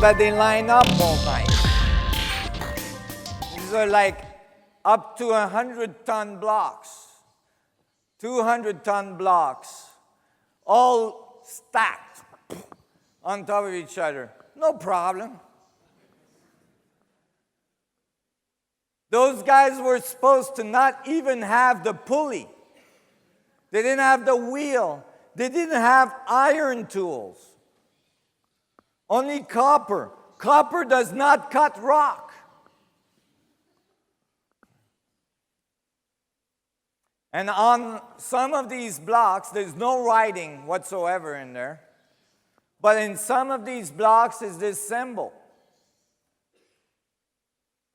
that they line up all night. These are like up to 100-ton blocks, 200-ton blocks, all stacked on top of each other. No problem. Those guys were supposed to not even have the pulley. They didn't have the wheel. They didn't have iron tools. Only copper. Copper does not cut rock. And on some of these blocks, there's no writing whatsoever in there. But in some of these blocks is this symbol.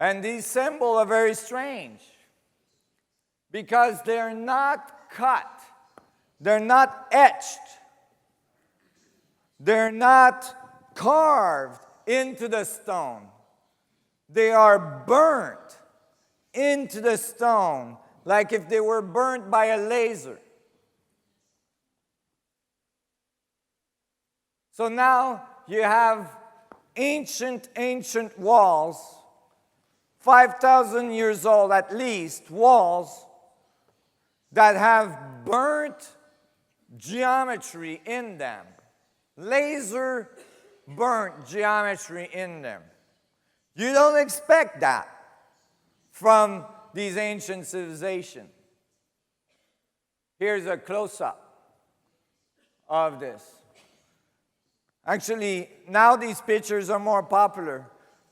And these symbols are very strange because they're not cut. They're not etched. They're not carved into the stone. They are burnt into the stone, like if they were burnt by a laser. So now you have ancient walls, 5,000 years old at least, walls that have burnt geometry in them. Laser burnt geometry in them. You don't expect that from these ancient civilizations. Here's a close-up of this. Actually, now these pictures are more popular,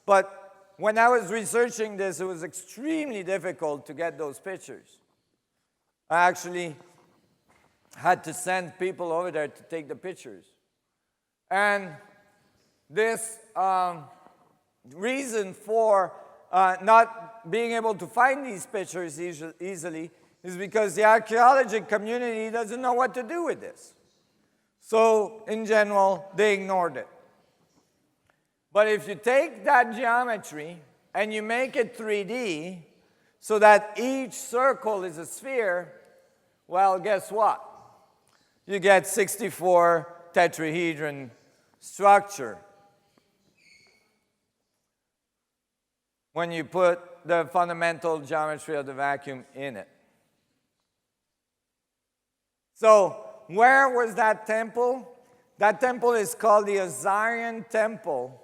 but when I was researching this, it was extremely difficult to get those pictures. I actually had to send people over there to take the pictures. And this reason for not being able to find these pictures easily is because the archaeology community doesn't know what to do with this. So, in general, they ignored it. But if you take that geometry and you make it 3D so that each circle is a sphere, well, guess what? You get 64 tetrahedron structure when you put the fundamental geometry of the vacuum in it. So, where was that temple? That temple is called the Osirian Temple,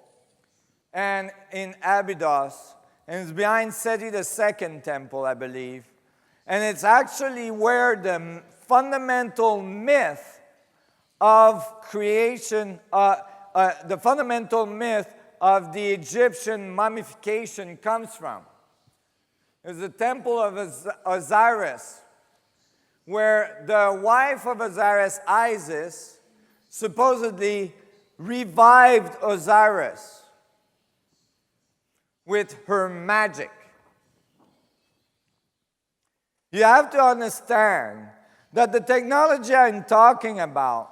and in Abydos, and it's behind Seti II temple, I believe. And it's actually where the fundamental myth of creation, the fundamental myth of the Egyptian mummification comes from. It's the temple of Osiris, where the wife of Osiris, Isis, supposedly revived Osiris with her magic. You have to understand that the technology I'm talking about,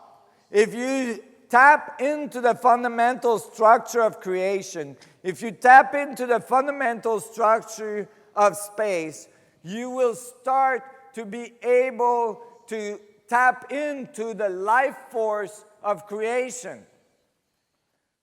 if you tap into the fundamental structure of creation, if you tap into the fundamental structure of space, you will start to be able to tap into the life force of creation.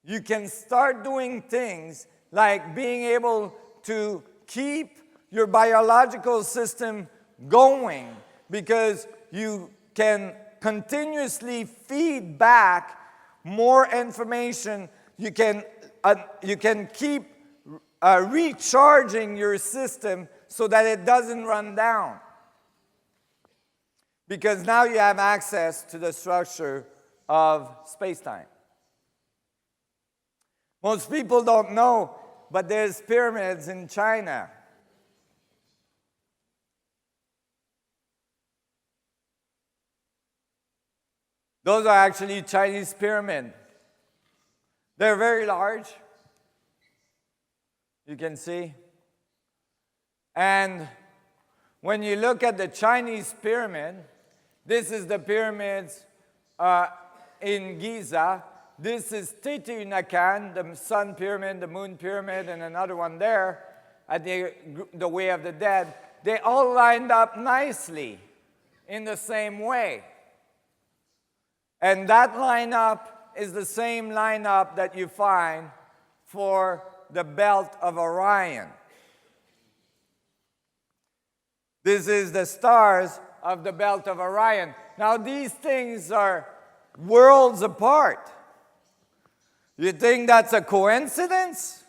You can start doing things like being able to keep your biological system going because you can continuously feed back more information. You can keep recharging your system so that it doesn't run down. Because now you have access to the structure of space-time. Most people don't know, but there's pyramids in China. Those are actually Chinese pyramids. They're very large. You can see. And when you look at the Chinese pyramid, this is the pyramids in Giza. This is Titicaca, the sun pyramid, the moon pyramid, and another one there at the Way of the Dead. They all lined up nicely in the same way. And that lineup is the same lineup that you find for the belt of Orion. This is the stars of the belt of Orion. Now, these things are worlds apart. You think that's a coincidence?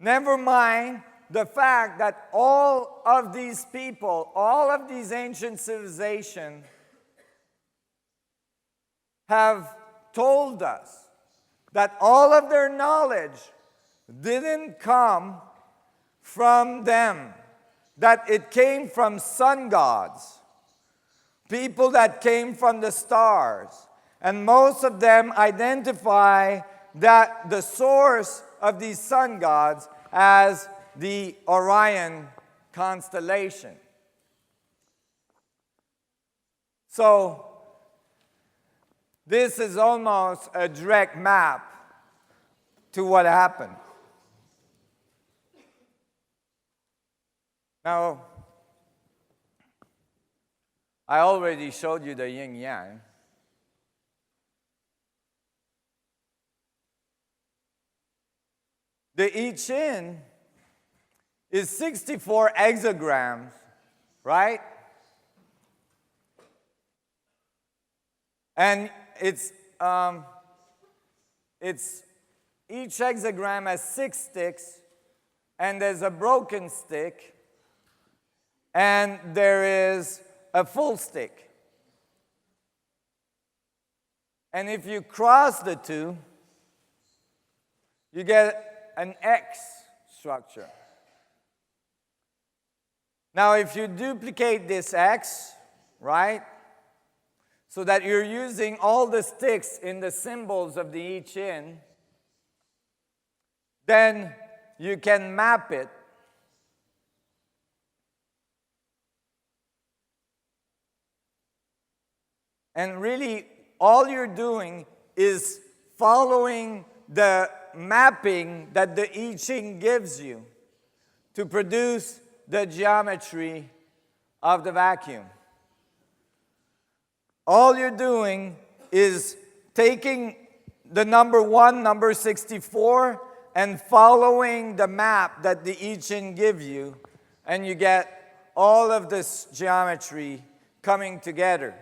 Never mind the fact that all of these people, all of these ancient civilizations have told us that all of their knowledge didn't come from them, that it came from sun gods, people that came from the stars. And most of them identify that the source of these sun gods as the Orion constellation. So, this is almost a direct map to what happened. Now, I already showed you the yin-yang. The I Ching is 64 hexagrams, right? And it's each hexagram has 6 sticks, and there's a broken stick, and there is a full stick. And if you cross the two, you get an X structure. Now, if you duplicate this X, right, so that you're using all the sticks in the symbols of the I Ching, then you can map it. And really, all you're doing is following the mapping that the I Ching gives you to produce the geometry of the vacuum. All you're doing is taking the number 1, number 64, and following the map that the I Ching gives you, and you get all of this geometry coming together.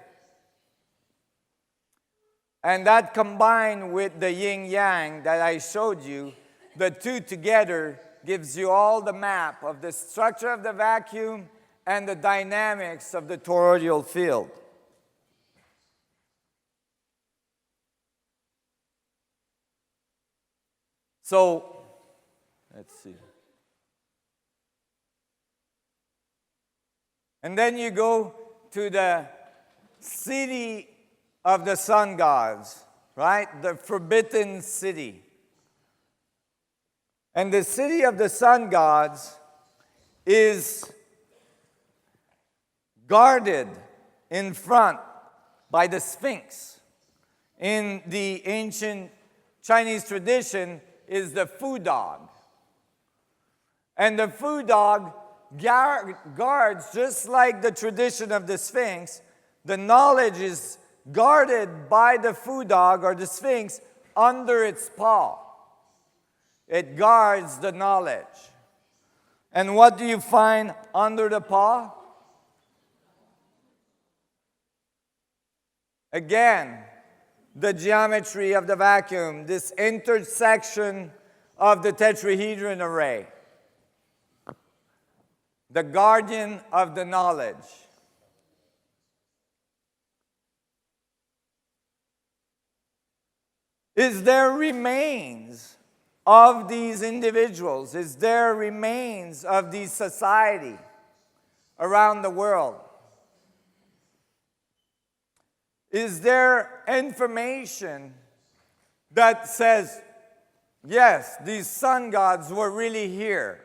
And that combined with the yin-yang that I showed you, the two together gives you all the map of the structure of the vacuum and the dynamics of the toroidal field. So, let's see. And then you go to the city of the sun gods, right? The forbidden city. And the city of the sun gods is guarded in front by the Sphinx. In the ancient Chinese tradition is the Fu dog. And the Fu dog guards, just like the tradition of the Sphinx, the knowledge is guarded by the Fu dog or the Sphinx under its paw. It guards the knowledge. And what do you find under the paw? Again, the geometry of the vacuum, this intersection of the tetrahedron array. The guardian of the knowledge. Is there remains of these individuals? Is there remains of these society around the world? Is there information that says, yes, these sun gods were really here,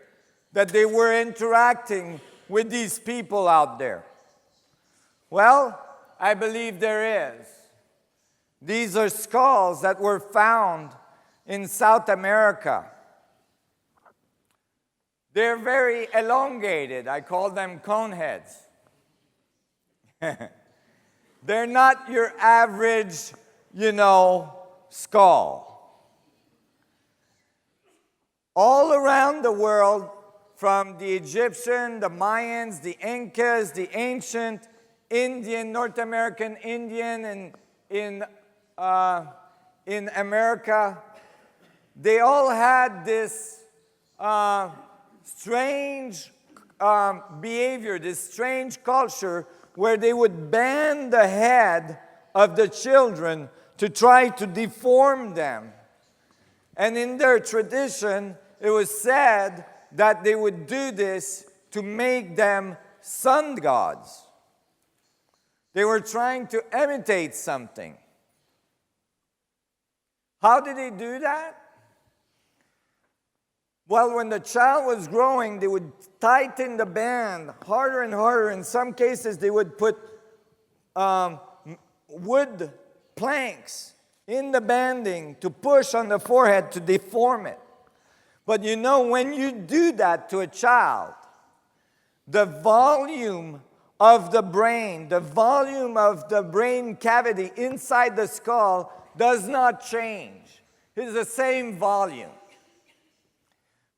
that they were interacting with these people out there? Well, I believe there is. These are skulls that were found in South America. They're very elongated. I call them cone heads. They're not your average, skull. all around the world, from the Egyptian, the Mayans, the Incas, the ancient Indian, North American Indian, and in America, they all had this strange behavior, this strange culture where they would bend the head of the children to try to deform them. And in their tradition, it was said that they would do this to make them sun gods. They were trying to imitate something. How did they do that? Well, when the child was growing, they would tighten the band harder and harder. In some cases, they would put wood planks in the banding to push on the forehead to deform it. But you know, when you do that to a child, the volume of the brain cavity inside the skull does not change. It's the same volume.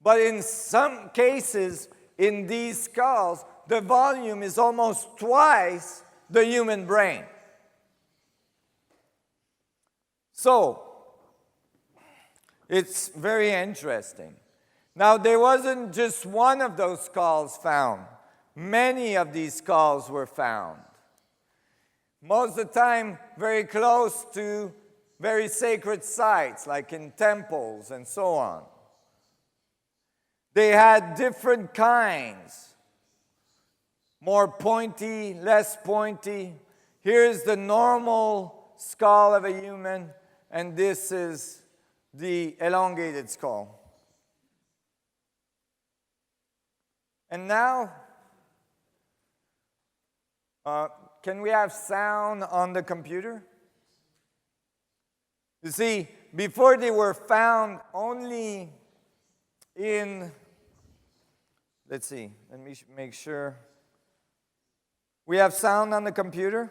But in some cases, in these skulls, the volume is almost twice the human brain. So, it's very interesting. Now, there wasn't just one of those skulls found. Many of these skulls were found. Most of the time, very close to very sacred sites, like in temples and so on. They had different kinds. More pointy, less pointy. Here's the normal skull of a human, and this is the elongated skull. And now, can we have sound on the computer? You see, before they were found only in, let's see, let me make sure. We have sound on the computer?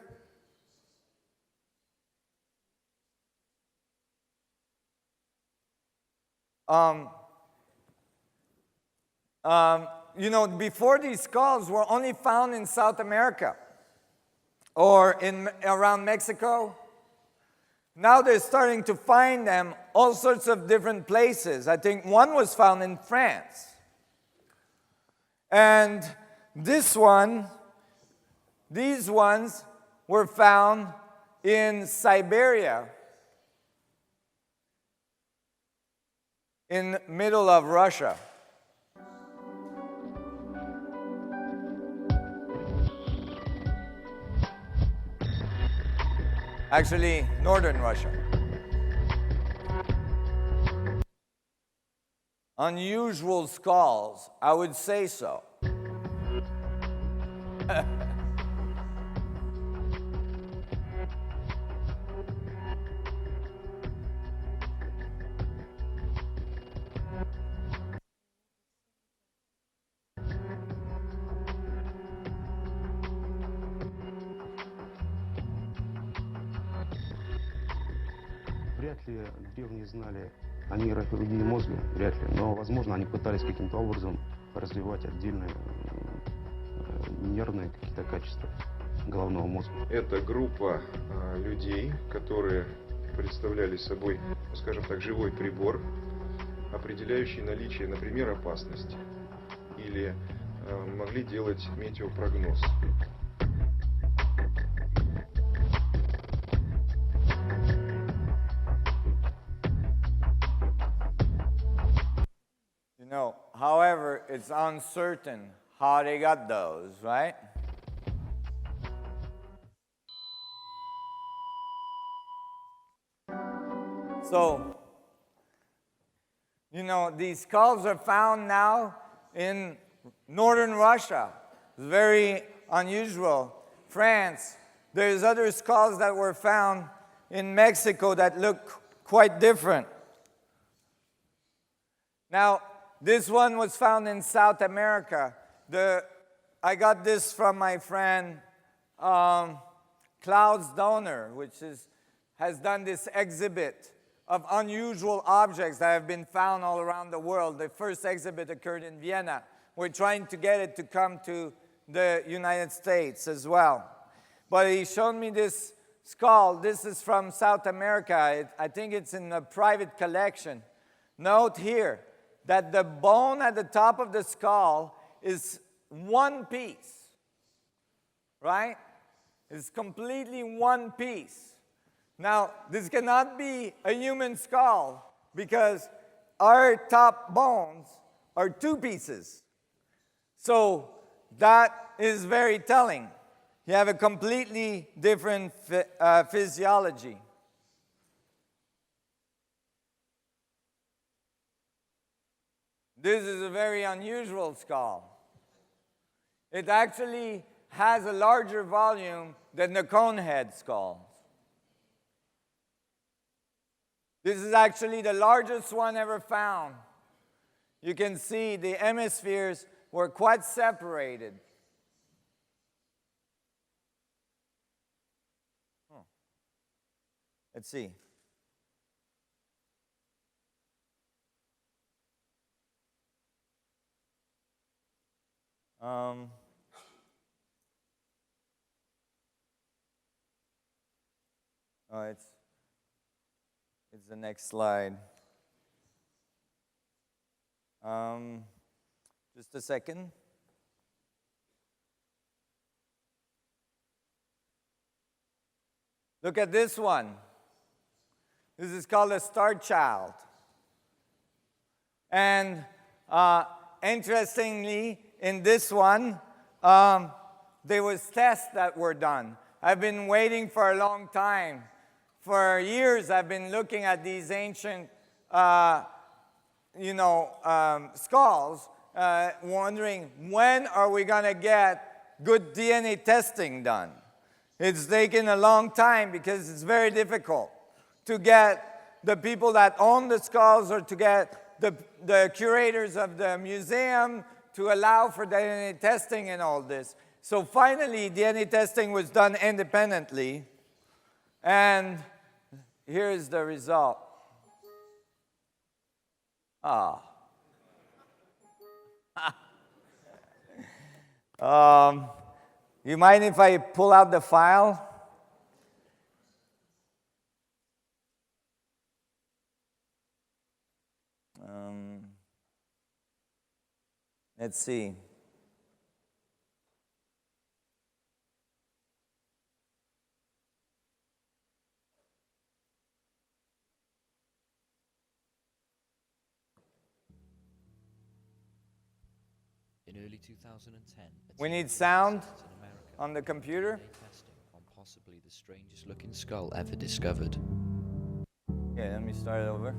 You know, before these skulls were only found in South America or around Mexico. Now they're starting to find them all sorts of different places. I think one was found in France. And these ones were found in Siberia, in the middle of Russia. Actually, northern Russia. Unusual skulls, I would say so. Вряд ли древние знали о нейрохирургии мозга, вряд ли, но, возможно, они пытались каким-то образом развивать отдельные нервные какие-то качества головного мозга. Это группа людей, которые представляли собой, скажем так, живой прибор, определяющий наличие, например, опасности, или могли делать метеопрогноз. No, however, it's uncertain how they got those, right? So, you know, these skulls are found now in northern Russia. It's very unusual. France, there's other skulls that were found in Mexico that look quite different. Now, this one was found in South America. I got this from my friend Klaus Donner, which has done this exhibit of unusual objects that have been found all around the world. The first exhibit occurred in Vienna. We're trying to get it to come to the United States as well. But he showed me this skull. This is from South America. I think it's in a private collection. Note here that the bone at the top of the skull is one piece, right? It's completely one piece. Now, this cannot be a human skull because our top bones are two pieces. So that is very telling. You have a completely different physiology. This is a very unusual skull. It actually has a larger volume than the conehead skulls. This is actually the largest one ever found. You can see the hemispheres were quite separated. Let's see. Oh, it's the next slide. Just a second. Look at this one. This is called a star child. And interestingly, in this one, there was tests that were done. I've been waiting for a long time. For years, I've been looking at these ancient, skulls, wondering when are we going to get good DNA testing done. It's taken a long time because it's very difficult to get the people that own the skulls or to get the curators of the museum to allow for DNA testing and all this. So finally, DNA testing was done independently, and here is the result. You mind if I pull out the file? Let's see. In early 2010, We need sound on the computer. Testing on possibly the strangest looking skull ever discovered. Okay, let me start it over.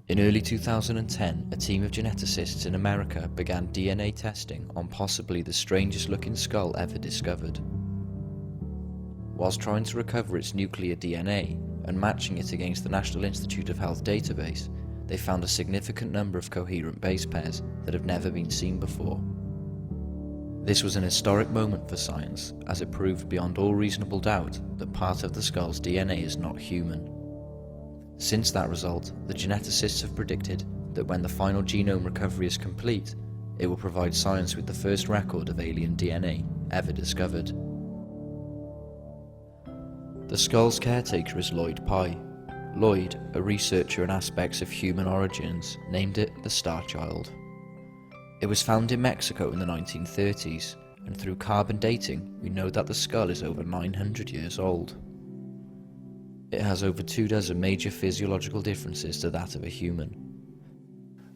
In early 2010, a team of geneticists in America began DNA testing on possibly the strangest looking skull ever discovered. Whilst trying to recover its nuclear DNA and matching it against the National Institute of Health database, they found a significant number of coherent base pairs that have never been seen before. This was an historic moment for science, as it proved beyond all reasonable doubt that part of the skull's DNA is not human. Since that result, the geneticists have predicted that when the final genome recovery is complete, it will provide science with the first record of alien DNA ever discovered. The skull's caretaker is Lloyd Pye. Lloyd, a researcher in aspects of human origins, named it the Star Child. It was found in Mexico in the 1930s, and through carbon dating, we know that the skull is over 900 years old. It has over 24 major physiological differences to that of a human.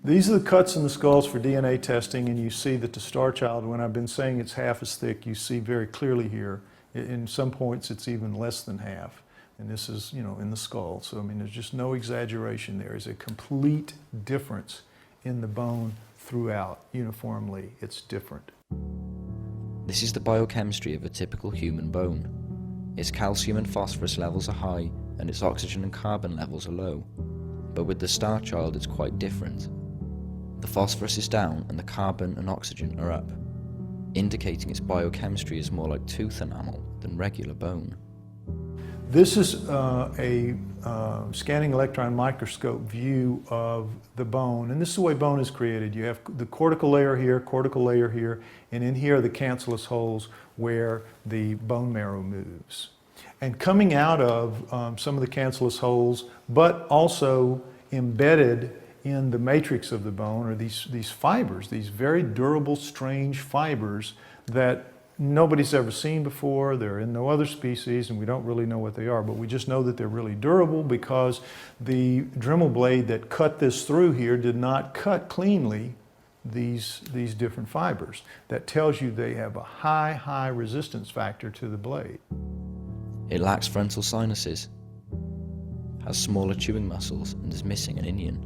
These are the cuts in the skulls for DNA testing, and you see that the Star Child, when I've been saying it's half as thick, you see very clearly here. In some points, it's even less than half. And this is, in the skull. So, there's just no exaggeration there. There's a complete difference in the bone throughout. Uniformly, it's different. This is the biochemistry of a typical human bone. Its calcium and phosphorus levels are high, and its oxygen and carbon levels are low. But with the Star Child, it's quite different. The phosphorus is down, and the carbon and oxygen are up, indicating its biochemistry is more like tooth enamel than regular bone. This is a scanning electron microscope view of the bone, and this is the way bone is created. You have the cortical layer here, and in here are the cancellous holes where the bone marrow moves. And coming out of some of the cancellous holes, but also embedded in the matrix of the bone, are these fibers, these very durable, strange fibers that nobody's ever seen before. They're in no other species, and we don't really know what they are, but we just know that they're really durable because the Dremel blade that cut this through here did not cut cleanly these different fibers. That tells you they have a high resistance factor to the blade. It lacks frontal sinuses, has smaller chewing muscles, and is missing an inion.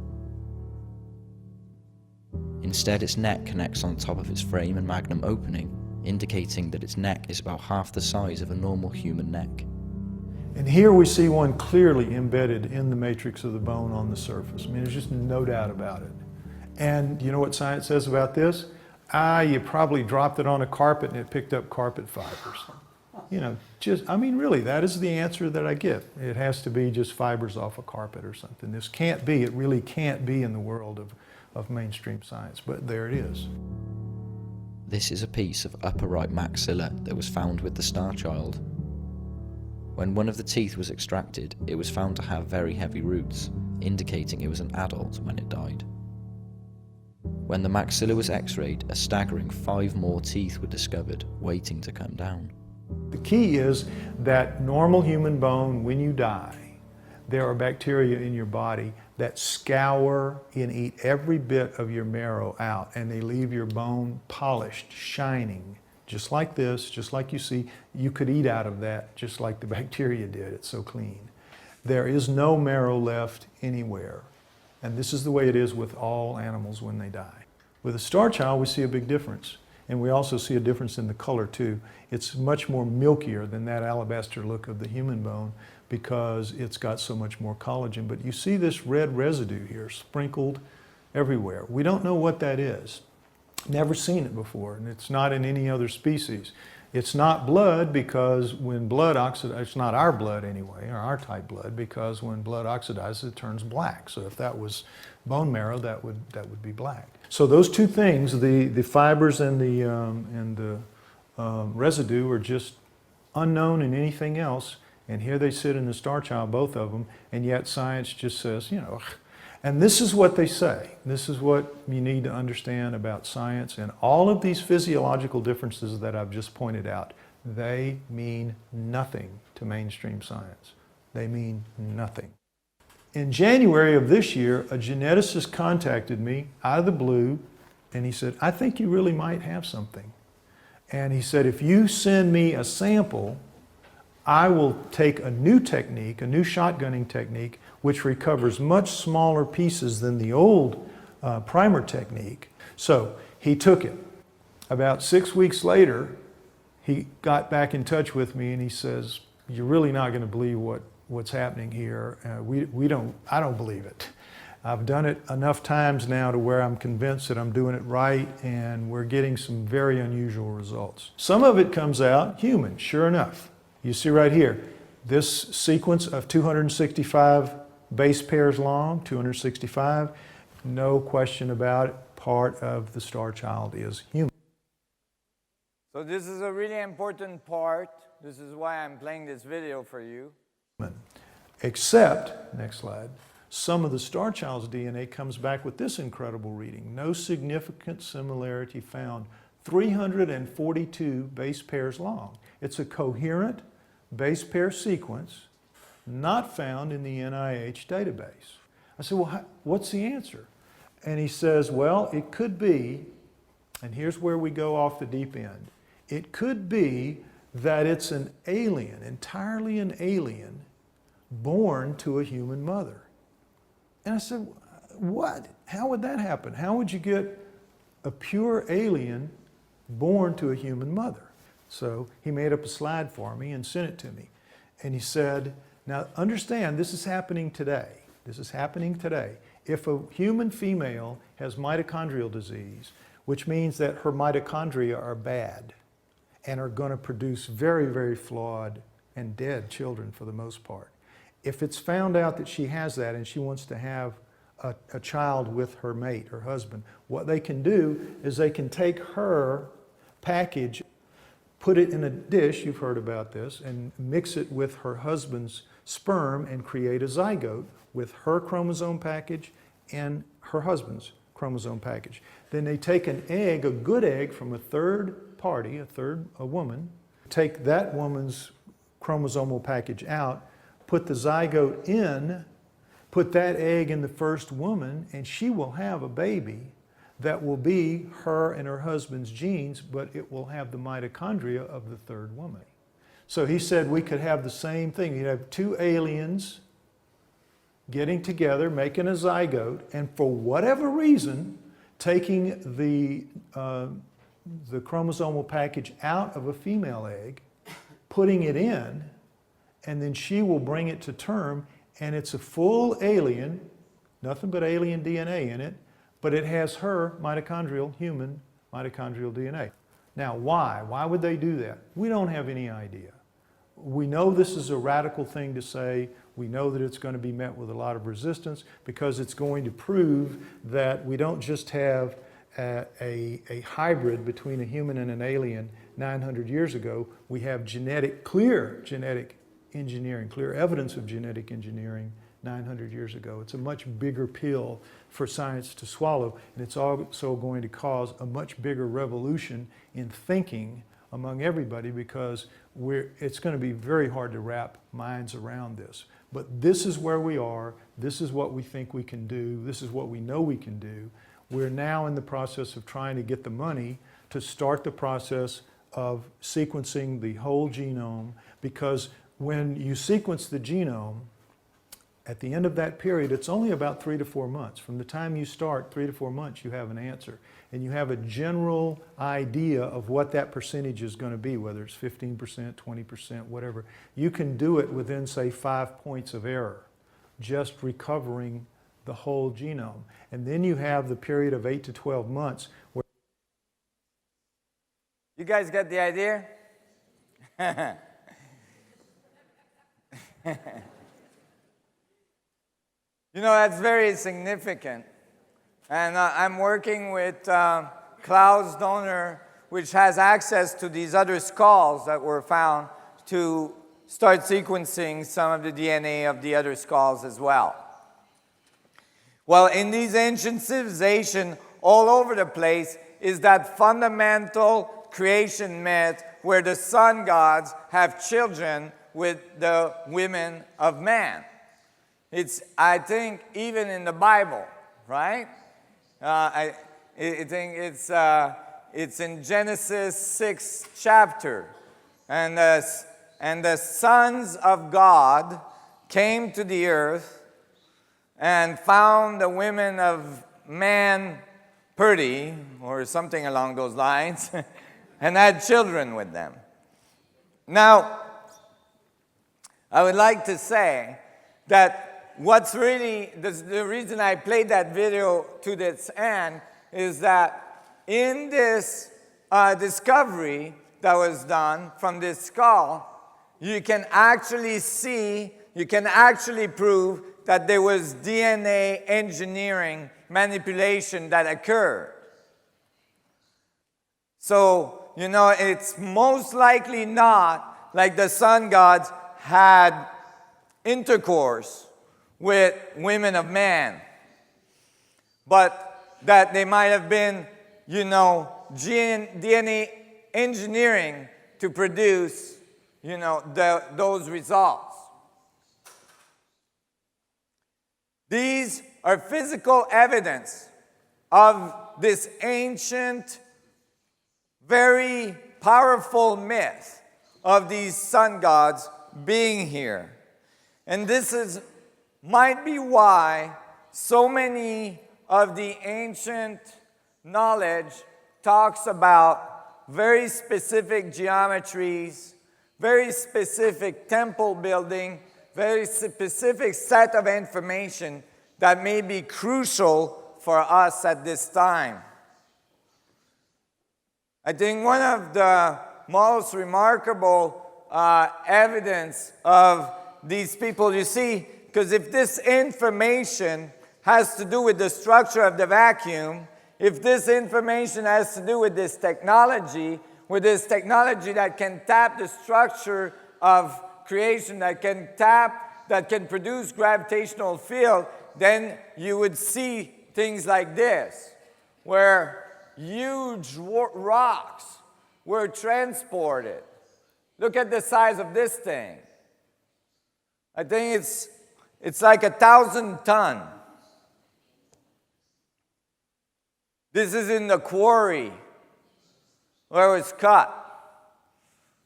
Instead, its neck connects on top of its frame and magnum opening, indicating that its neck is about half the size of a normal human neck. And here we see one clearly embedded in the matrix of the bone on the surface. I mean, there's just no doubt about it. And you know what science says about this? You probably dropped it on a carpet and it picked up carpet fibers. You know, I mean, really, that is the answer that I get. It has to be just fibers off a carpet or something. This can't be, it really can't be in the world of mainstream science, but there it is. This is a piece of upper right maxilla that was found with the star child. When one of the teeth was extracted, it was found to have very heavy roots, indicating it was an adult when it died. When the maxilla was x-rayed, a staggering 5 more teeth were discovered, waiting to come down. The key is that normal human bone, when you die, there are bacteria in your body that scour and eat every bit of your marrow out, and they leave your bone polished, shining, just like this, just like you see. You could eat out of that just like the bacteria did. It's so clean. There is no marrow left anywhere, and this is the way it is with all animals when they die. With a star child, we see a big difference, and we also see a difference in the color too. It's much more milkier than that alabaster look of the human bone, because it's got so much more collagen. But you see this red residue here sprinkled everywhere. We don't know what that is. Never seen it before, and it's not in any other species. It's not blood, because when blood oxidizes, it's not our blood anyway, or our type blood, because when blood oxidizes, it turns black. So if that was bone marrow, that would be black. So those two things, the fibers and the residue, are just unknown in anything else. And here they sit in the star child, both of them, and yet science just says, you know, and this is what they say. This is what you need to understand about science. And all of these physiological differences that I've just pointed out, they mean nothing to mainstream science. They mean nothing. In January of this year, a geneticist contacted me out of the blue, and he said, I think you really might have something. And he said, if you send me a sample, I will take a new technique, a new shotgunning technique, which recovers much smaller pieces than the old primer technique. So he took it. About 6 weeks later, he got back in touch with me, and he says, you're really not going to believe what's happening here. I don't believe it. I've done it enough times now to where I'm convinced that I'm doing it right, and we're getting some very unusual results. Some of it comes out human, sure enough. You see right here, this sequence of 265 base pairs long, 265, no question about it, part of the star child is human. So this is a really important part. This is why I'm playing this video for you. Except, next slide, some of the star child's DNA comes back with this incredible reading. No significant similarity found. 342 base pairs long. It's a coherent base pair sequence not found in the NIH database. I said, well, what's the answer? And he says, well, it could be, and here's where we go off the deep end. It could be that it's an alien, entirely an alien, born to a human mother. And I said, what? How would that happen? How would you get a pure alien born to a human mother? So he made up a slide for me and sent it to me. And he said, now understand, this is happening today. This is happening today. If a human female has mitochondrial disease, which means that her mitochondria are bad and are going to produce very, very flawed and dead children for the most part. If it's found out that she has that and she wants to have a child with her mate, her husband, what they can do is they can take her package, put it in a dish, you've heard about this, and mix it with her husband's sperm and create a zygote with her chromosome package and her husband's chromosome package. Then they take an egg, a good egg from a third party, a woman, take that woman's chromosomal package out, put the zygote in, put that egg in the first woman, and she will have a baby that will be her and her husband's genes, but it will have the mitochondria of the third woman. So he said we could have the same thing. You'd have two aliens getting together, making a zygote, and for whatever reason, taking the chromosomal package out of a female egg, putting it in, and then she will bring it to term, and it's a full alien, nothing but alien DNA in it, but it has her human mitochondrial DNA. Now, why? Why would they do that? We don't have any idea. We know this is a radical thing to say. We know that it's going to be met with a lot of resistance because it's going to prove that we don't just have a hybrid between a human and an alien 900 years ago. We have clear genetic engineering, clear evidence of genetic engineering 900 years ago. It's a much bigger pill for science to swallow, and it's also going to cause a much bigger revolution in thinking among everybody because it's going to be very hard to wrap minds around this. But this is where we are. This is what we think we can do. This is what we know we can do. We're now in the process of trying to get the money to start the process of sequencing the whole genome, because when you sequence the genome, at the end of that period, it's only about 3 to 4 months. From the time you start, 3 to 4 months, you have an answer. And you have a general idea of what that percentage is going to be, whether it's 15%, 20%, whatever. You can do it within, say, 5 points of error, just recovering the whole genome. And then you have the period of 8 to 12 months where... You guys get the idea? You know, that's very significant. And I'm working with Klaus Donner, which has access to these other skulls that were found, to start sequencing some of the DNA of the other skulls as well. Well, in these ancient civilizations all over the place is that fundamental creation myth where the sun gods have children with the women of man. It's, I think, even in the Bible, right? I think it's in Genesis 6th chapter. And the sons of God came to the earth and found the women of man pretty, or something along those lines, and had children with them. Now, I would like to say that what's really, the reason I played that video to this end is that in this discovery that was done from this skull, you can actually see, you can actually prove that there was DNA engineering manipulation that occurred. So, you know, it's most likely not like the sun gods had intercourse with women of man, but that they might have been, you know, DNA engineering to produce, you know, those results. These are physical evidence of this ancient, very powerful myth of these sun gods being here. And this might be why so many of the ancient knowledge talks about very specific geometries, very specific temple building, very specific set of information that may be crucial for us at this time. I think one of the most remarkable evidence of these people. You see, because if this information has to do with the structure of the vacuum, if this information has to do with this technology that can tap the structure of creation, that can produce gravitational field, then you would see things like this, where huge rocks were transported. Look at the size of this thing. I think it's like 1,000 tons. This is in the quarry where it was cut.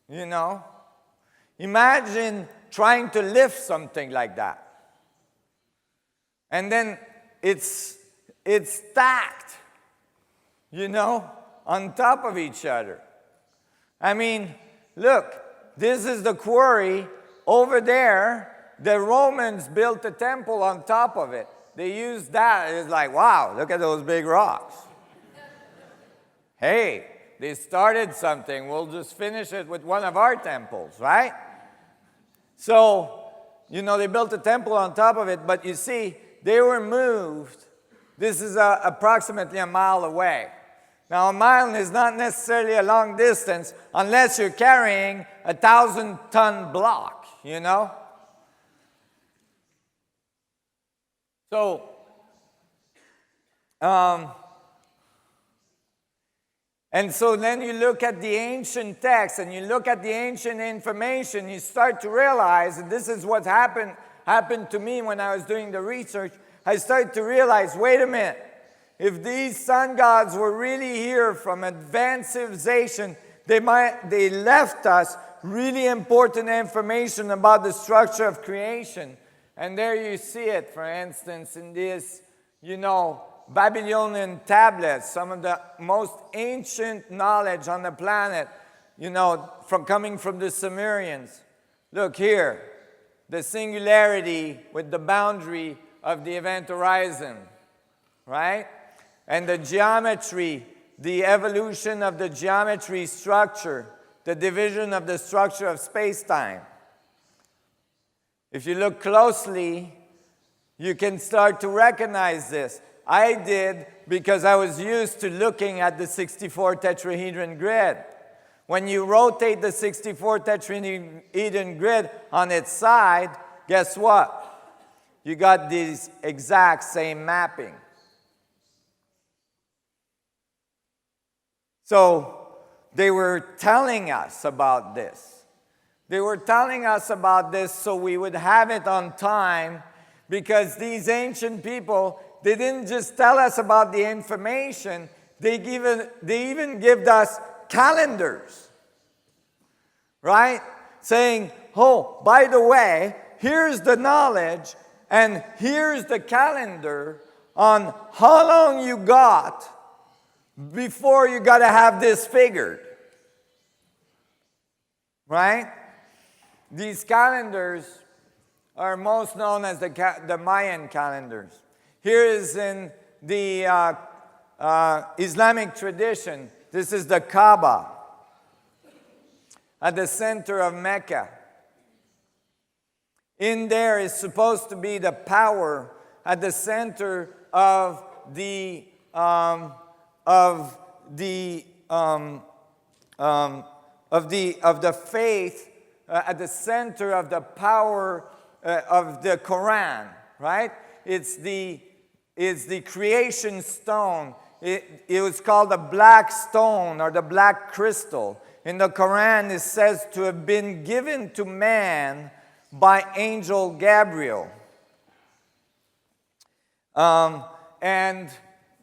You know? Imagine trying to lift something like that. And then it's stacked, you know, on top of each other. I mean, look, this is the quarry. Over there, the Romans built a temple on top of it. They used that. It's like, wow, look at those big rocks. Hey, they started something. We'll just finish it with one of our temples, right? So, you know, they built a temple on top of it, but you see, they were moved. This is approximately a mile away. Now, a mile is not necessarily a long distance unless you're carrying 1,000-ton block, you know? So, and so then you look at the ancient text and you look at the ancient information, you start to realize, and this is what happened to me when I was doing the research, I started to realize, wait a minute, if these sun gods were really here from advanced civilization, they left us really important information about the structure of creation. And there you see it, for instance, in this, you know, Babylonian tablets, some of the most ancient knowledge on the planet, you know, coming from the Sumerians. Look here, the singularity with the boundary of the event horizon, right? And the geometry, the evolution of the geometry structure, the division of the structure of space-time. If you look closely, you can start to recognize this. I did because I was used to looking at the 64 tetrahedron grid. When you rotate the 64 tetrahedron grid on its side, guess what? You got these exact same mapping. So they were telling us about this. They were telling us about this so we would have it on time, because these ancient people, they didn't just tell us about the information, they even gave us calendars, right? Saying, oh, by the way, here's the knowledge and here's the calendar on how long you got before you got to have this figured, right? These calendars are most known as the Mayan calendars. Here is in the Islamic tradition. This is the Kaaba at the center of Mecca. In there is supposed to be the power at the center of the faith, at the center of the power of the Quran, right? It's the creation stone. It was called the black stone or the black crystal. In the Quran, it says to have been given to man by angel Gabriel. And,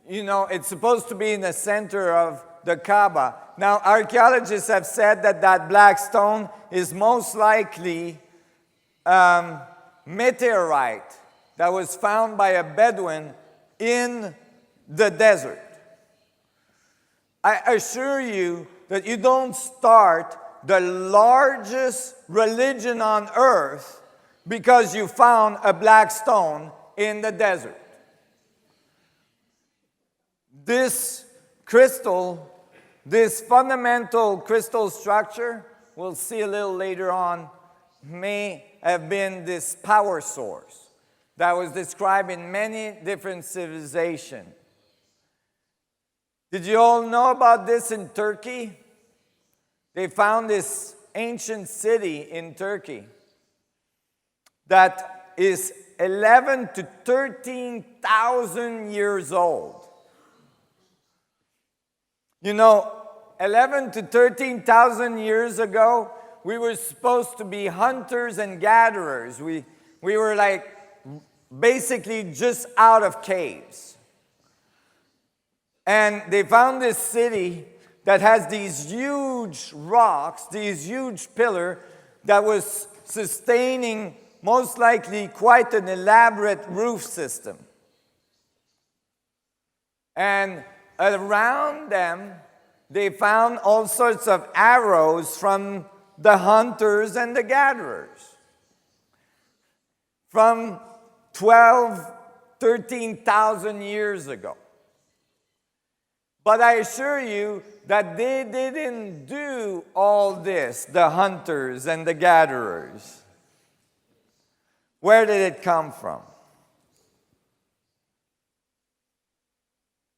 you know, it's supposed to be in the center of the Kaaba. Now, archaeologists have said that that black stone is most likely meteorite that was found by a Bedouin in the desert. I assure you that you don't start the largest religion on earth because you found a black stone in the desert. This crystal, this fundamental crystal structure we'll see a little later on, may have been this power source that was described in many different civilizations. Did you all know about this in Turkey? They found this ancient city in Turkey that is 11 to 13,000 years old. You know, 11 to 13,000 years ago, we were supposed to be hunters and gatherers. We were like basically just out of caves. And they found this city that has these huge rocks, these huge pillars that was sustaining most likely quite an elaborate roof system. And around them, they found all sorts of arrows from the hunters and the gatherers. From 13,000 years ago. But I assure you that they didn't do all this, the hunters and the gatherers. Where did it come from?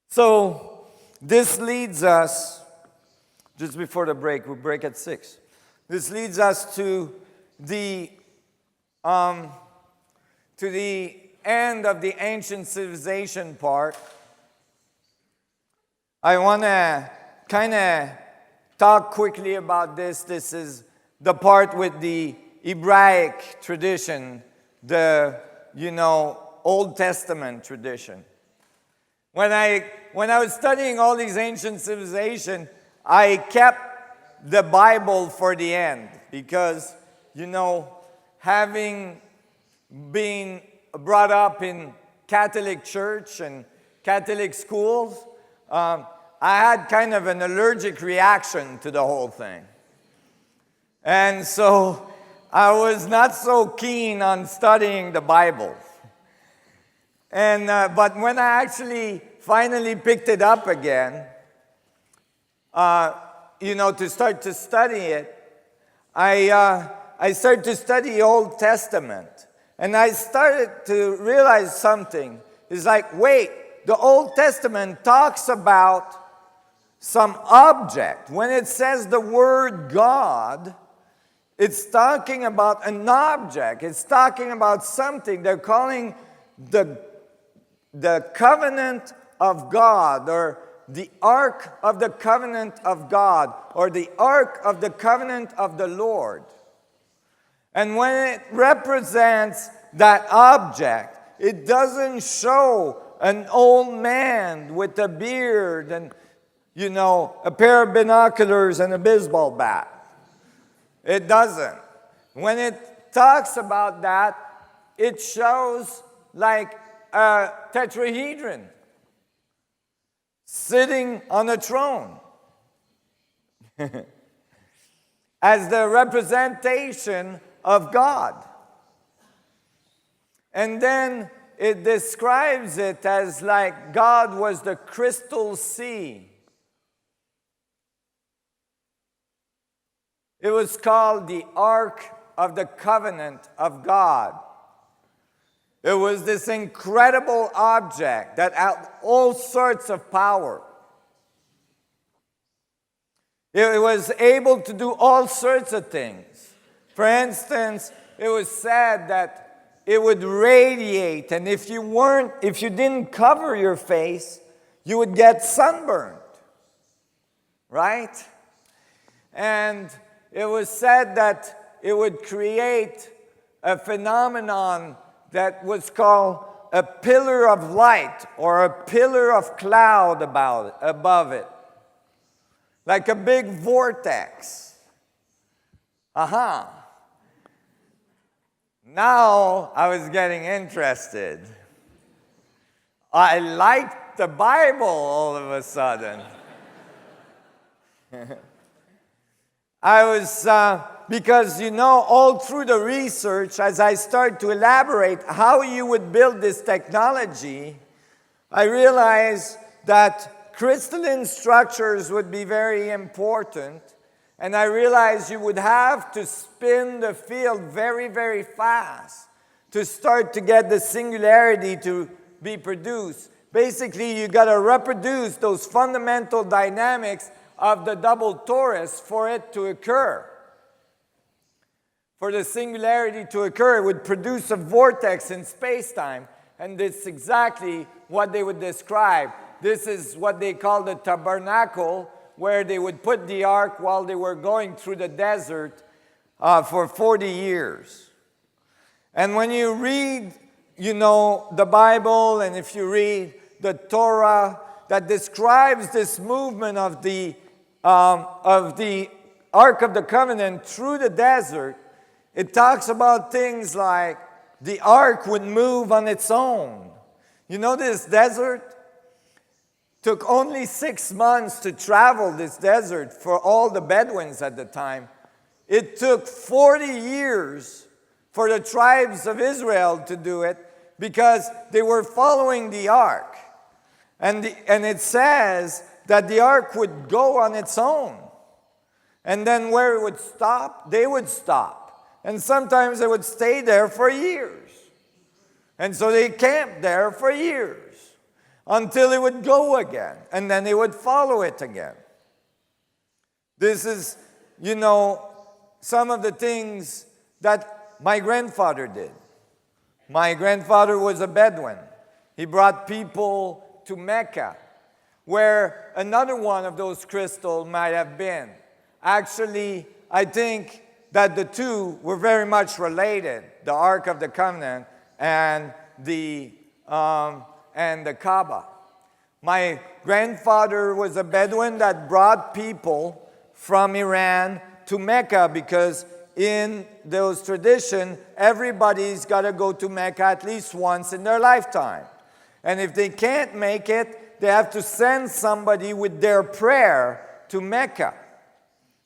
So, this leads us, just before the break, we'll break at 6. This leads us to the end of the ancient civilization part. I want to kind of talk quickly about this. This is the part with the Hebraic tradition, the, Old Testament tradition. When I was studying all these ancient civilizations, I kept the Bible for the end because, having been brought up in Catholic church and Catholic schools, I had kind of an allergic reaction to the whole thing. And so I was not so keen on studying the Bible. And but when I actually finally picked it up again, to start to study it, I started to study Old Testament. And I started to realize something. It's like, wait, the Old Testament talks about some object. When it says the word God, it's talking about an object. It's talking about something. They're calling the covenant of God, or the Ark of the Covenant of God, or the Ark of the Covenant of the Lord. And when it represents that object, it doesn't show an old man with a beard and, a pair of binoculars and a baseball bat. It doesn't. When it talks about that, it shows like a tetrahedron sitting on a throne as the representation of God. And then it describes it as like God was the crystal sea. It was called the Ark of the Covenant of God. It was this incredible object that had all sorts of power. It was able to do all sorts of things. For instance, it was said that it would radiate, and if you didn't cover your face, you would get sunburned. Right? And it was said that it would create a phenomenon that was called a pillar of light or a pillar of cloud above it. Like a big vortex. Now I was getting interested. I liked the Bible all of a sudden. Because all through the research, as I started to elaborate how you would build this technology, I realized that crystalline structures would be very important, And I realized you would have to spin the field very, very fast to start to get the singularity to be produced. Basically, you got to reproduce those fundamental dynamics of the double torus for it to occur. For the singularity to occur, it would produce a vortex in space-time, and that's exactly what they would describe. This is what they call the tabernacle, where they would put the ark while they were going through the desert for 40 years. And when you read, the Bible, and if you read the Torah that describes this movement of the Ark of the Covenant through the desert, it talks about things like the ark would move on its own. This desert took only 6 months to travel this desert for all the Bedouins at the time. It took 40 years for the tribes of Israel to do it because they were following the ark. And it says that the ark would go on its own. And then where it would stop, they would stop. And sometimes they would stay there for years. And so they camped there for years until it would go again. And then they would follow it again. This is, some of the things that my grandfather did. My grandfather was a Bedouin. He brought people to Mecca, where another one of those crystals might have been. Actually, I think that the two were very much related, the Ark of the Covenant and the Kaaba. My grandfather was a Bedouin that brought people from Iran to Mecca because in those traditions, everybody's got to go to Mecca at least once in their lifetime. And if they can't make it, they have to send somebody with their prayer to Mecca.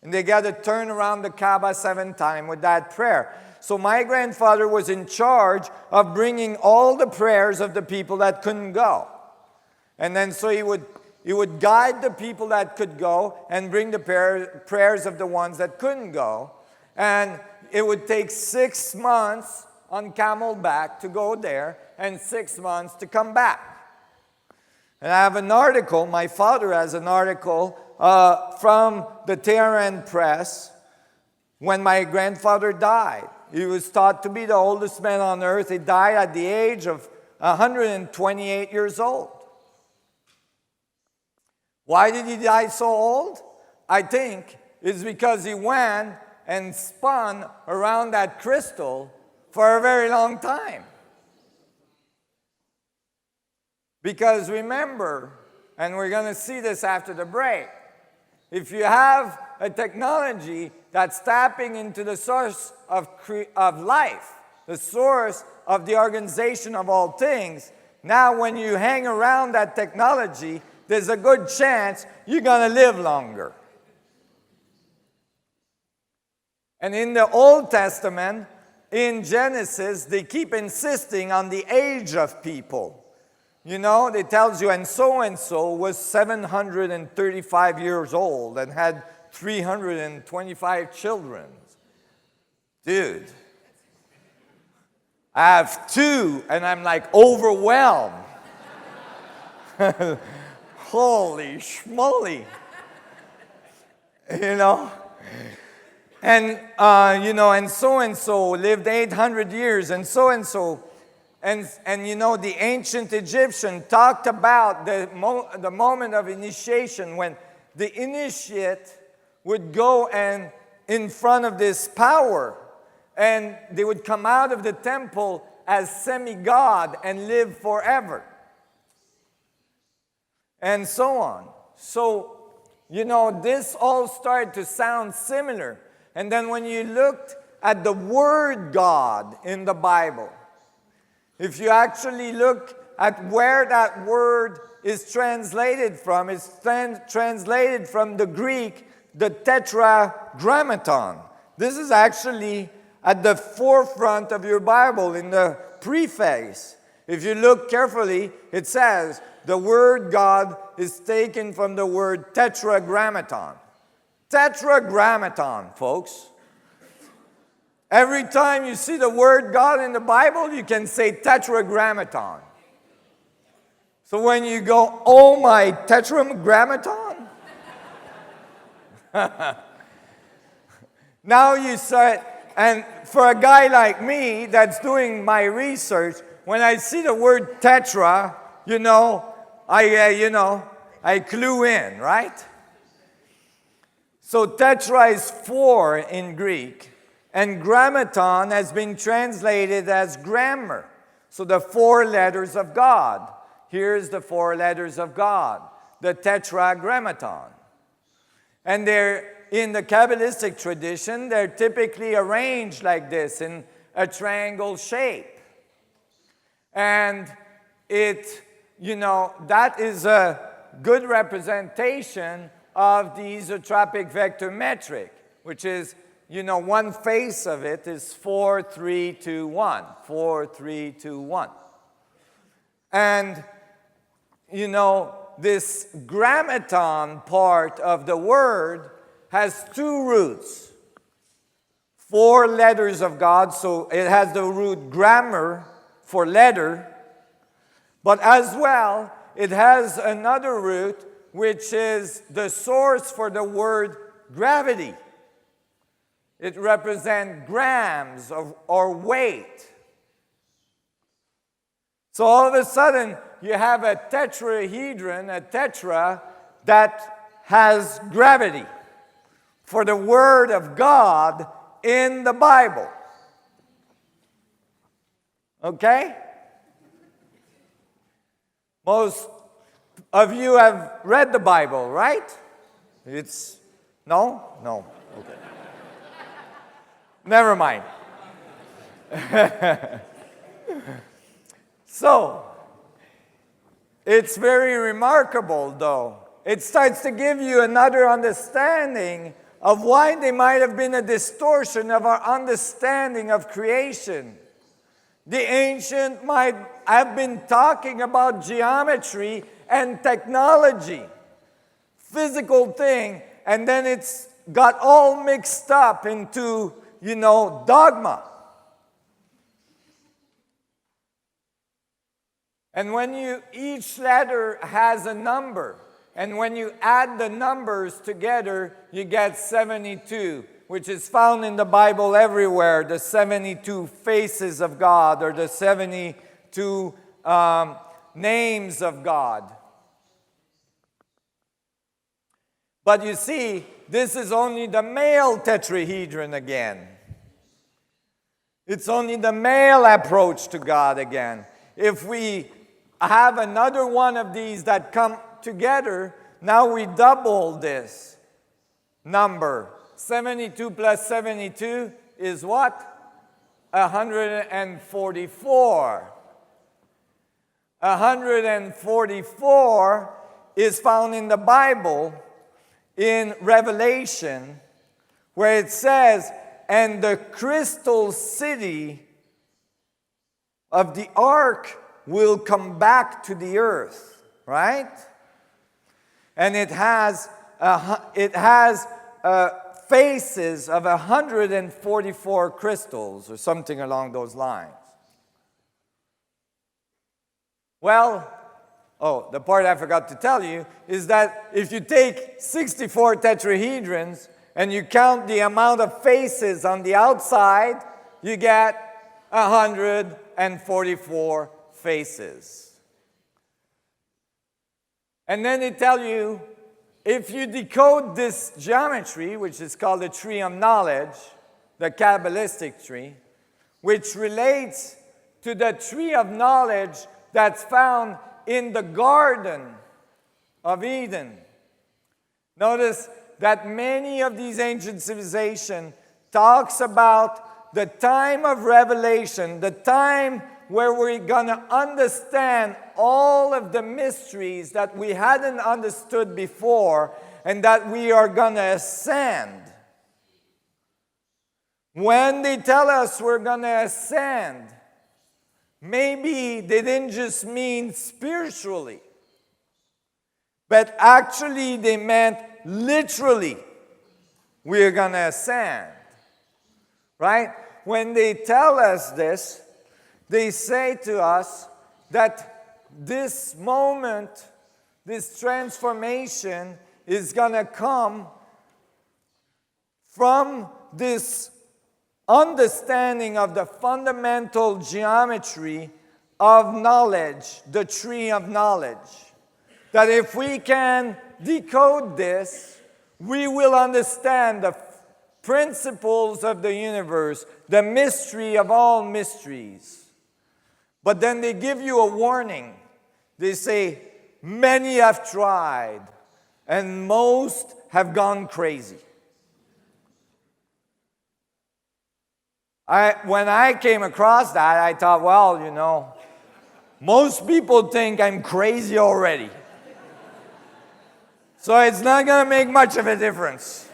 And they got to turn around the Kaaba 7 times with that prayer. So my grandfather was in charge of bringing all the prayers of the people that couldn't go. And then so he would guide the people that could go and bring the prayers of the ones that couldn't go. And it would take 6 months on camelback to go there and 6 months to come back. And I have an article, my father has an article from the Tehran press when my grandfather died. He was thought to be the oldest man on earth. He died at the age of 128 years old. Why did he die so old? I think it's because he went and spun around that crystal for a very long time. Because remember, and we're going to see this after the break, if you have a technology that's tapping into the source of life, the source of the organization of all things, now when you hang around that technology, there's a good chance you're going to live longer. And in the Old Testament, in Genesis, they keep insisting on the age of people. It tells you, and so was 735 years old and had 325 children. Dude, I have 2, and I'm like overwhelmed. Holy schmoly. And, and so lived 800 years, and so. And the ancient Egyptian talked about the moment of initiation when the initiate would go and in front of this power, and they would come out of the temple as semi-god and live forever. And so on. So, this all started to sound similar. And then when you looked at the word God in the Bible, if you actually look at where that word is translated from, it's translated from the Greek, the tetragrammaton. This is actually at the forefront of your Bible in the preface. If you look carefully, it says the word God is taken from the word tetragrammaton. Tetragrammaton, folks. Every time you see the word God in the Bible, you can say tetragrammaton. So when you go, oh my tetragrammaton, now you say, and for a guy like me that's doing my research, when I see the word tetra, I clue in, right? So tetra is 4 in Greek, and grammaton has been translated as grammar. So the 4 letters of God. Here's the 4 letters of God, the tetragrammaton. And they're, in the Kabbalistic tradition, they're typically arranged like this in a triangle shape. And that is a good representation of the isotropic vector metric, which is, one face of it is 4, 3, 2, 1. 4, 3, 2, 1. And, this grammaton part of the word has 2 roots. 4 letters of God, so it has the root grammar for letter, but as well, it has another root, which is the source for the word gravity. It represents grams or weight. So all of a sudden, you have a tetrahedron, a tetra, that has gravity for the Word of God in the Bible. Okay? Most of you have read the Bible, right? No? No. Okay. Never mind. So, it's very remarkable, though. It starts to give you another understanding of why there might have been a distortion of our understanding of creation. The ancient might have been talking about geometry and technology, physical thing, and then it's got all mixed up into, dogma. And when each letter has a number, and when you add the numbers together, you get 72, which is found in the Bible everywhere, the 72 faces of God, or the 72 names of God. But you see, this is only the male tetrahedron again. It's only the male approach to God again. If we have another one of these that come together, now we double this number. 72 plus 72 is what? 144. 144 is found in the Bible in Revelation, where it says, and the crystal city of the ark will come back to the earth, right? And it has faces of 144 crystals, or something along those lines. Well, the part I forgot to tell you is that if you take 64 tetrahedrons and you count the amount of faces on the outside, you get 144 faces. And then they tell you, if you decode this geometry, which is called the tree of knowledge, the Kabbalistic tree, which relates to the tree of knowledge that's found in the Garden of Eden. Notice that many of these ancient civilizations talks about the time of revelation, the time where we're going to understand all of the mysteries that we hadn't understood before, and that we are going to ascend. When they tell us we're going to ascend, maybe they didn't just mean spiritually, but actually they meant literally. we're going to ascend. Right? When they tell us this, they say to us that this moment, this transformation is going to come from this understanding of the fundamental geometry of knowledge, the tree of knowledge. That if we can decode this, we will understand the principles of the universe, the mystery of all mysteries. But then they give you a warning. They say, many have tried, and most have gone crazy. When I came across that, I thought, well, you know, most people think I'm crazy already. So it's not going to make much of a difference.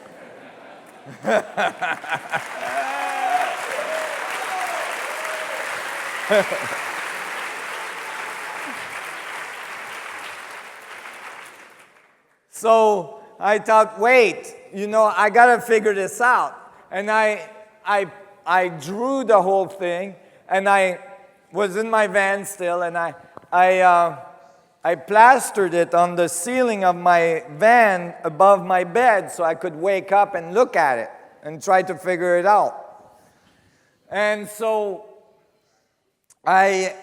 So I thought, wait, you know, I got to figure this out. And I drew the whole thing, and I was in my van still, and I plastered it on the ceiling of my van above my bed so I could wake up and look at it and try to figure it out. And so I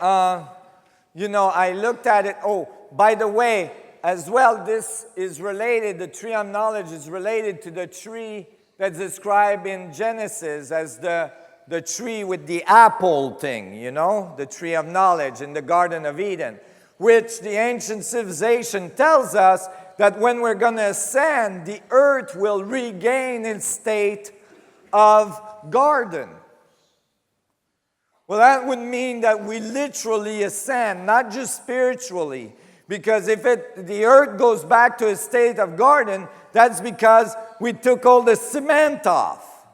looked at it. Oh, by the way, as well, this is related, the tree of knowledge is related to the tree that's described in Genesis as the tree with the apple thing, you know, the tree of knowledge in the Garden of Eden, which the ancient civilization tells us that when we're going to ascend, the earth will regain its state of garden. Well, that would mean that we literally ascend, not just spiritually. Because if the earth goes back to a state of garden, that's because we took all the cement off.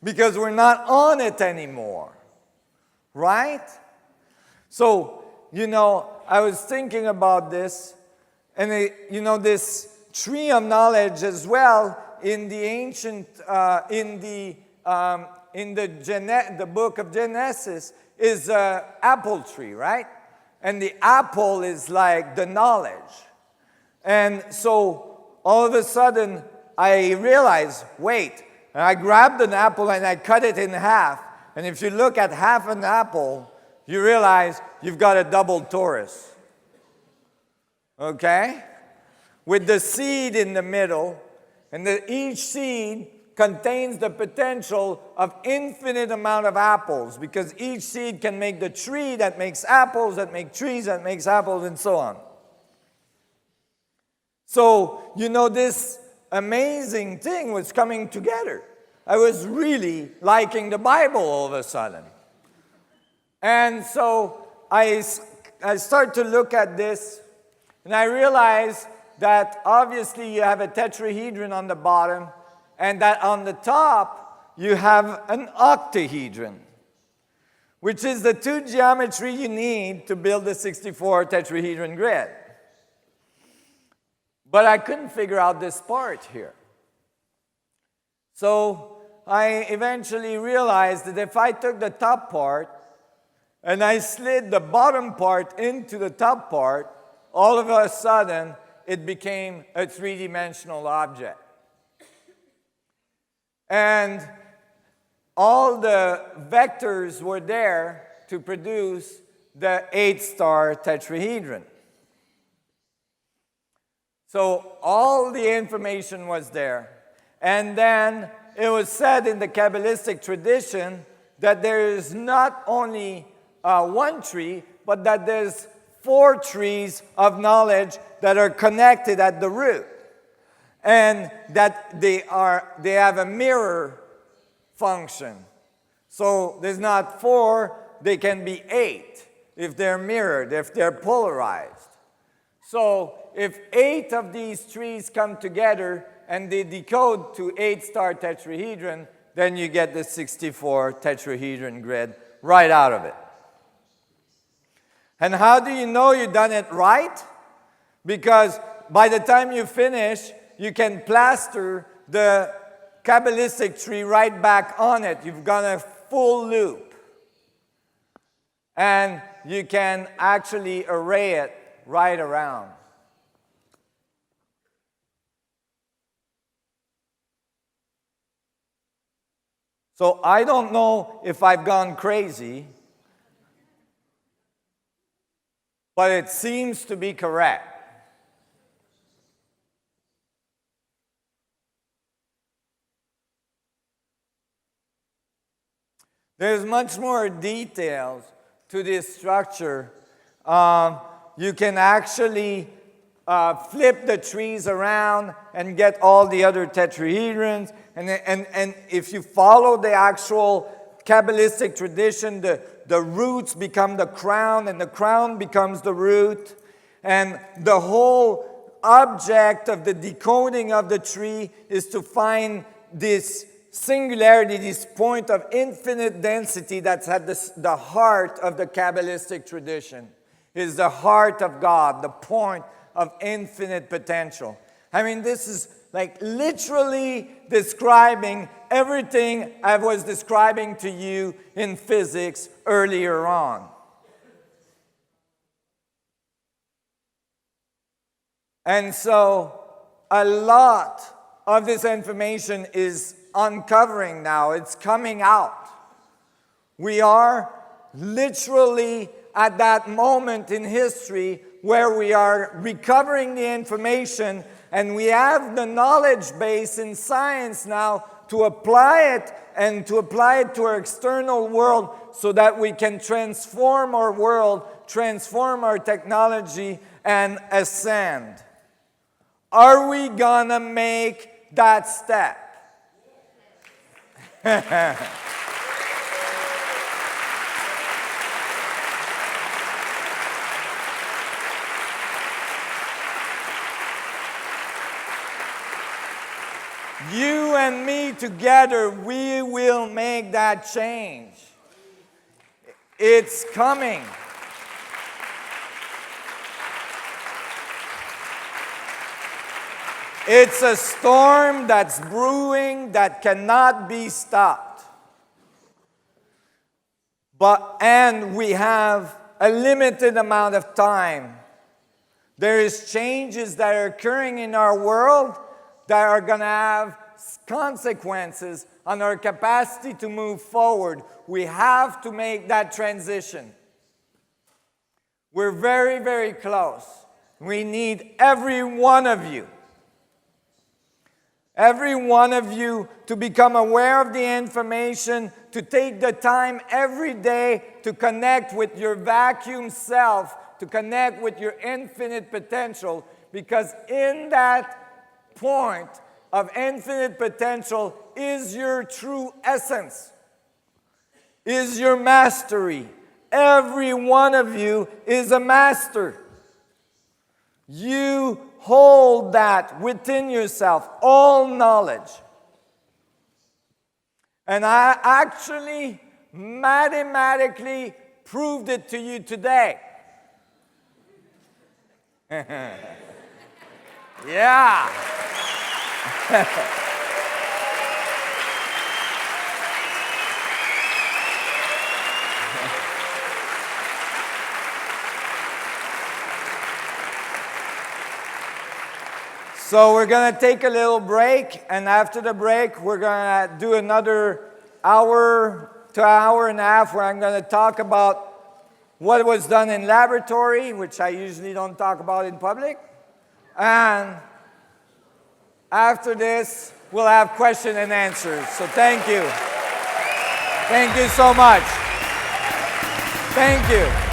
Because we're not on it anymore. Right? So, you know, I was thinking about this. And, this tree of knowledge as well in the ancient, in the book of Genesis is an apple tree, right? And the apple is like the knowledge. And so all of a sudden I realized, wait, and I grabbed an apple and I cut it in half. And if you look at half an apple, you realize you've got a double torus. Okay? With the seed in the middle, and each seed contains the potential of infinite amount of apples, because each seed can make the tree that makes apples, that make trees, that makes apples, and so on. So, this amazing thing was coming together. I was really liking the Bible all of a sudden. And so I start to look at this, and I realize that obviously you have a tetrahedron on the bottom, and that on the top, you have an octahedron, which is the two geometry you need to build a 64 tetrahedron grid. But I couldn't figure out this part here. So I eventually realized that if I took the top part and I slid the bottom part into the top part, all of a sudden, it became a three-dimensional object. And all the vectors were there to produce the 8-star tetrahedron. So all the information was there. And then it was said in the Kabbalistic tradition that there is not only one tree, but that there's 4 trees of knowledge that are connected at the root. And that they have a mirror function. So there's not 4, they can be 8 if they're mirrored, if they're polarized. So if 8 of these trees come together and they decode to 8-star tetrahedron, then you get the 64 tetrahedron grid right out of it. And how do you know you've done it right? Because by the time you finish, you can plaster the Kabbalistic tree right back on it. You've got a full loop. And you can actually array it right around. So I don't know if I've gone crazy, but it seems to be correct. There's much more details to this structure. You can actually flip the trees around and get all the other tetrahedrons. And if you follow the actual Kabbalistic tradition, the roots become the crown, and the crown becomes the root. And the whole object of the decoding of the tree is to find this singularity, this point of infinite density that's at the heart of the Kabbalistic tradition, is the heart of God, the point of infinite potential. I mean, this is like literally describing everything I was describing to you in physics earlier on. And so a lot of this information is uncovering now. It's coming out. We are literally at that moment in history where we are recovering the information, and we have the knowledge base in science now to apply it, and to apply it to our external world so that we can transform our world, transform our technology, and ascend. Are we gonna make that step? You and me together, we will make that change. It's coming. It's a storm that's brewing that cannot be stopped. And we have a limited amount of time. There is changes that are occurring in our world that are going to have consequences on our capacity to move forward. We have to make that transition. We're very, very close. We need every one of you. Every one of you to become aware of the information, to take the time every day to connect with your vacuum self, to connect with your infinite potential, because in that point of infinite potential is your true essence, is your mastery. Every one of you is a master. You hold that within yourself, all knowledge. And I actually mathematically proved it to you today. Yeah. So we're going to take a little break, and after the break, we're going to do another hour to hour and a half where I'm going to talk about what was done in laboratory, which I usually don't talk about in public. And after this, we'll have question and answers. So thank you. Thank you so much. Thank you.